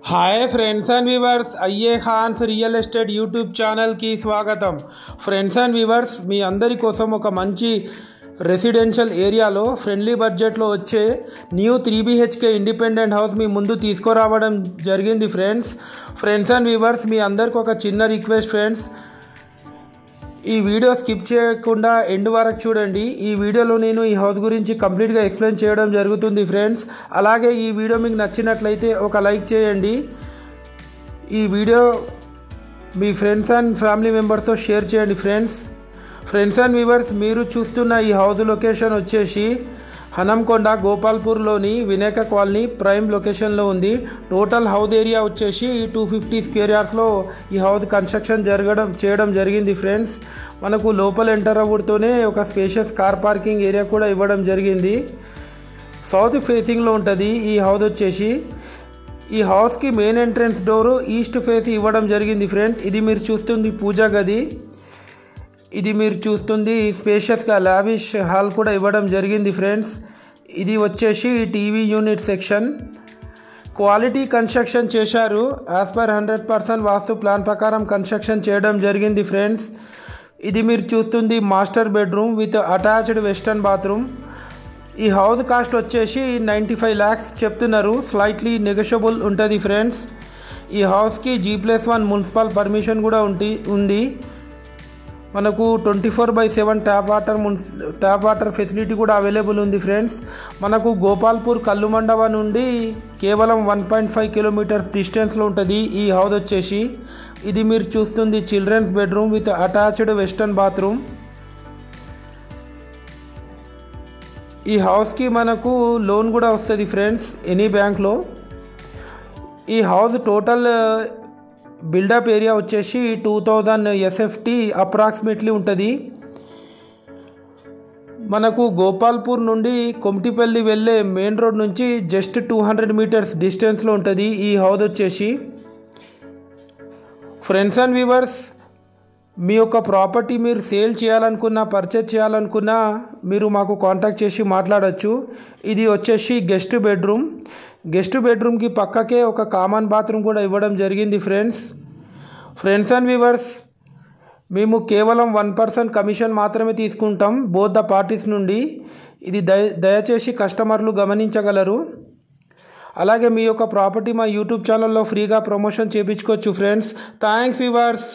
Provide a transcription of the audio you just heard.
Hi friends and viewers, అయ్యే ఖాన్స్ real estate YouTube ఛానల్కి స్వాగతం. ఫ్రెండ్స్ అండ్ వ్యూవర్స్, మీ అందరి కోసం ఒక మంచి రెసిడెన్షియల్ ఏరియాలో ఫ్రెండ్లీ బడ్జెట్లో వచ్చే న్యూ 3BHK ఇండిపెండెంట్ హౌస్ మీ ముందు తీసుకురావడం జరిగింది. ఫ్రెండ్స్ అండ్ వ్యూవర్స్, మీ అందరికి ఒక చిన్న రిక్వెస్ట్ ఫ్రెండ్స్, ఈ వీడియో స్కిప్ చేయకుండా ఎండ్ వరకు చూడండి. ఈ వీడియోలో నేను ఈ హౌస్ గురించి కంప్లీట్గా ఎక్స్ప్లెయిన్ చేయడం జరుగుతుంది ఫ్రెండ్స్. అలాగే ఈ వీడియో మీకు నచ్చినట్లయితే ఒక లైక్ చేయండి. ఈ video me friends and family మెంబర్స్తో షేర్ చేయండి ఫ్రెండ్స్ అండ్ వ్యూవర్స్, మీరు చూస్తున్న ఈ హౌస్ లొకేషన్ వచ్చేసి హనంకొండ గోపాల్పూర్లోని వినాయక కాలనీ ప్రైమ్ లొకేషన్లో ఉంది. టోటల్ హౌస్ ఏరియా వచ్చేసి 250 స్క్వేర్ యార్డ్స్లో ఈ హౌస్ కన్స్ట్రక్షన్ చేయడం జరిగింది ఫ్రెండ్స్. మనకు లోపల ఎంటర్ అవ్వడంతోనే ఒక స్పేషియస్ కార్ పార్కింగ్ ఏరియా కూడా ఇవ్వడం జరిగింది. సౌత్ ఫేసింగ్లో ఉంటుంది ఈ హౌస్ వచ్చేసి. ఈ హౌస్కి main entrance door east face ఇవ్వడం జరిగింది ఫ్రెండ్స్. ఇది మీరు చూస్తుంది పూజా గది. ఇది మీరు చూస్తుంది స్పేషియస్గా లావిష్ హాల్ కూడా ఇవ్వడం జరిగింది ఫ్రెండ్స్. ఇది వచ్చేసి TV unit section. Quality construction చేశారు. యాజ్ పర్ 100% వాస్తు ప్లాన్ ప్రకారం కన్స్ట్రక్షన్ చేయడం జరిగింది ఫ్రెండ్స్. ఇది మీరు చూస్తుంది master bedroom with attached western bathroom. ఈ హౌస్ కాస్ట్ వచ్చేసి 95 lakhs చెప్తున్నారు. స్లైట్లీ నెగోషియబుల్ ఉంటుంది ఫ్రెండ్స్. ఈ హౌస్కి G+1 మున్సిపల్ పర్మిషన్ కూడా ఉంది. మనకు 24/7 ట్యాప్ వాటర్ ఫెసిలిటీ కూడా అవైలబుల్ ఉంది ఫ్రెండ్స్. మనకు గోపాల్పూర్ కల్లుమండవ నుండి కేవలం 1.5 kilometers డిస్టెన్స్లో ఉంటుంది ఈ హౌస్ వచ్చేసి. ఇది మీరు చూస్తుంది children's bedroom with attached western bathroom. ఈ హౌస్కి మనకు లోన్ కూడా వస్తుంది ఫ్రెండ్స్ ఎనీ బ్యాంక్లో. ఈ హౌస్ టోటల్ బిల్డప్ ఏరియా వచ్చేసి 2000 SFT అప్రాక్సిమేట్లీ ఉంటుంది. మనకు గోపాల్పూర్ నుండి కొమ్టిపల్లి వెళ్ళే మెయిన్ రోడ్ నుంచి జస్ట్ 200 meters డిస్టెన్స్లో ఉంటుంది ఈ హౌస్ వచ్చేసి. ఫ్రెండ్స్ అండ్ వ్యూవర్స్, మీ యొక్క ప్రాపర్టీ మీరు సేల్ చేయాలనుకున్నా పర్చేజ్ చేయాలనుకున్నా మీరు మాకు కాంటాక్ట్ చేసి మాట్లాడచ్చు. ఇది వచ్చేసి గెస్ట్ బెడ్రూమ్కి పక్కకే ఒక కామన్ బాత్రూమ్ కూడా ఇవ్వడం జరిగింది ఫ్రెండ్స్ అండ్ వ్యూవర్స్, మేము కేవలం 1% కమిషన్ మాత్రమే తీసుకుంటాం బోత్ ద పార్టీస్ నుండి. ఇది దయచేసి కస్టమర్లు గమనించగలరు. అలాగే మీ యొక్క ప్రాపర్టీ మా యూట్యూబ్ ఛానల్లో ఫ్రీగా ప్రమోషన్ చేయించుకోవచ్చు ఫ్రెండ్స్. Thanks viewers.